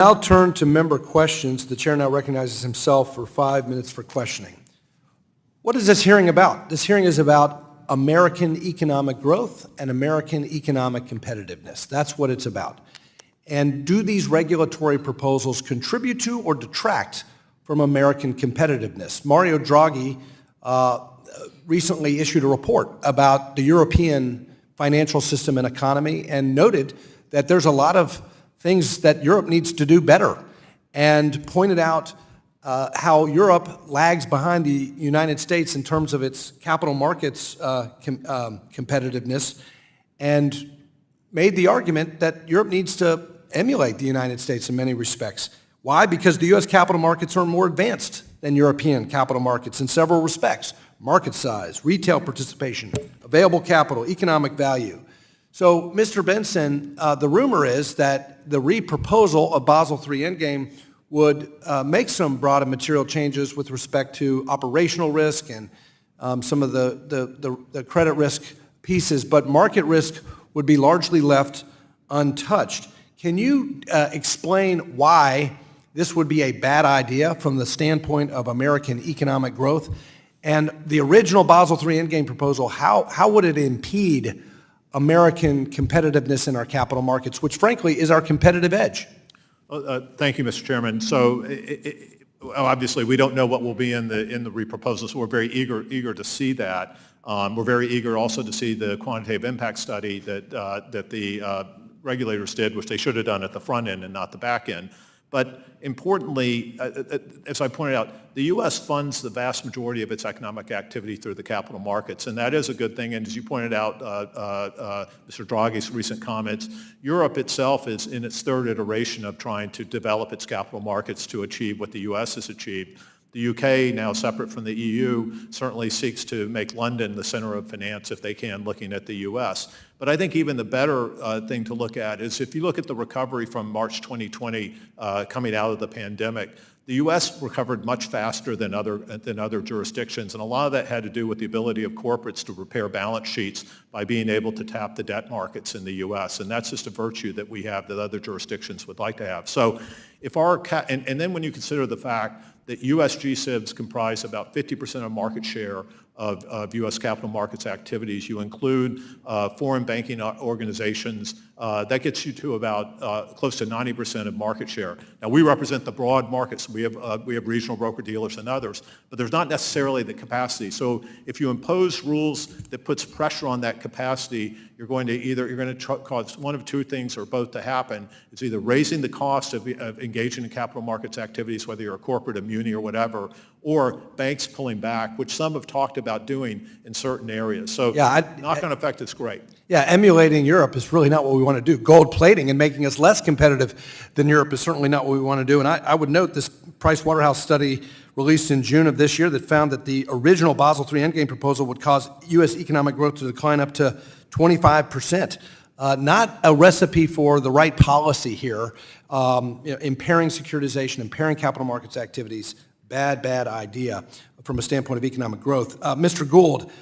Now turn to member questions. The chair now recognizes himself for 5 minutes for questioning. What is this hearing about? This hearing is about American economic growth and American economic competitiveness. That's what it's about. And do these regulatory proposals contribute to or detract from American competitiveness? Mario Draghi recently issued a report about the European financial system and economy and noted that there's a lot of things that Europe needs to do better, and pointed out how Europe lags behind the United States in terms of its capital markets competitiveness, and made the argument that Europe needs to emulate the United States in many respects. Why? Because the U.S. capital markets are more advanced than European capital markets in several respects: market size, retail participation, available capital, economic value. So, Mr. Benson, the rumor is that the re-proposal of Basel III Endgame would make some broad and material changes with respect to operational risk and some of the credit risk pieces, but market risk would be largely left untouched. Can you explain why this would be a bad idea from the standpoint of American economic growth? And the original Basel III Endgame proposal, how would it impede American competitiveness in our capital markets, which frankly is our competitive edge? Thank you, Mr. Chairman. So obviously we don't know what will be in the re-proposal, so we're very eager to see that. We're very eager also to see the quantitative impact study that the regulators did, which they should have done at the front end and not the back end. But importantly, as I pointed out, the U.S. funds the vast majority of its economic activity through the capital markets, and that is a good thing. And as you pointed out, Mr. Draghi's recent comments, Europe itself is in its third iteration of trying to develop its capital markets to achieve what the U.S. has achieved. The UK, now separate from the EU, certainly seeks to make London the center of finance if they can, looking at the US. But I think even the better thing to look at is if you look at the recovery from March 2020 coming out of the pandemic, the U.S. recovered much faster than other jurisdictions, and a lot of that had to do with the ability of corporates to repair balance sheets by being able to tap the debt markets in the U.S., and that's just a virtue that we have that other jurisdictions would like to have. So if and then when you consider the fact that U.S. G-SIBs comprise about 50% of market share of U.S. capital markets activities. You include foreign banking organizations. That gets you to about close to 90% of market share. Now, we represent the broad markets. We have regional broker-dealers and others, but there's not necessarily the capacity. So if you impose rules that puts pressure on that capacity, you're going to cause one of two things or both to happen. It's either raising the cost of engaging in capital markets activities, whether you're a corporate, a muni, or whatever, or banks pulling back, which some have talked about doing in certain areas. So knock-on effect is great. Yeah, emulating Europe is really not what we want to do. Gold plating and making us less competitive than Europe is certainly not what we want to do. And I would note this Price Waterhouse study released in June of this year that found that the original Basel III Endgame proposal would cause U.S. economic growth to decline up to 25%. Not a recipe for the right policy here. Impairing securitization, impairing capital markets activities, bad idea from a standpoint of economic growth. Mr. Gould,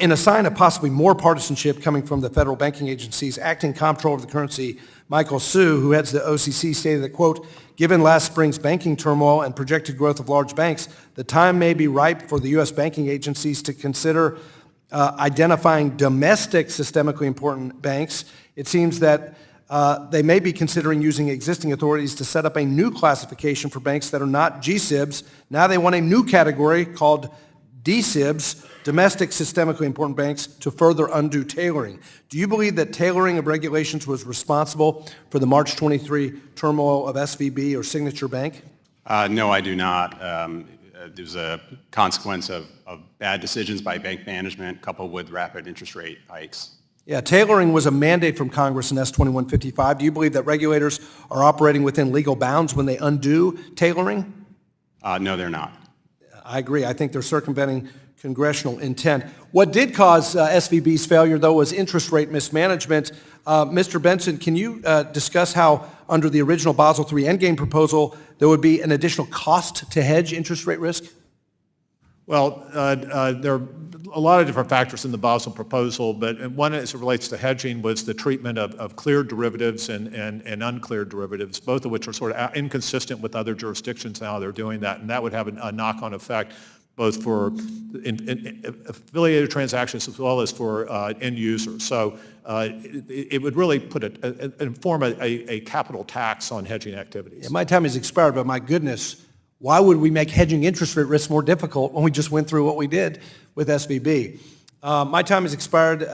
in a sign of possibly more partisanship coming from the federal banking agencies, acting comptroller of the currency, Michael Hsu, who heads the OCC, stated that, quote, given last spring's banking turmoil and projected growth of large banks, the time may be ripe for the U.S. banking agencies to consider identifying domestic systemically important banks. It seems that they may be considering using existing authorities to set up a new classification for banks that are not G-SIBs. Now they want a new category called D-SIBs, domestic systemically important banks, to further undo tailoring. Do you believe that tailoring of regulations was responsible for the March 23 turmoil of SVB or Signature Bank? No, I do not. There's a consequence of bad decisions by bank management coupled with rapid interest rate hikes. Yeah, tailoring was a mandate from Congress in S2155. Do you believe that regulators are operating within legal bounds when they undo tailoring? No, they're not. I agree. I think they're circumventing congressional intent. What did cause SVB's failure, though, was interest rate mismanagement. Mr. Benson, can you discuss how, under the original Basel III Endgame proposal, there would be an additional cost to hedge interest rate risk? Well, there are a lot of different factors in the Basel proposal, but one as it relates to hedging was the treatment of cleared derivatives and uncleared derivatives, both of which are sort of inconsistent with other jurisdictions now. They're doing that, and that would have a knock-on effect both for affiliated transactions as well as for end users. So it would really inform a capital tax on hedging activities. Yeah, my time has expired, but my goodness, why would we make hedging interest rate risk more difficult when we just went through what we did with SVB? My time has expired.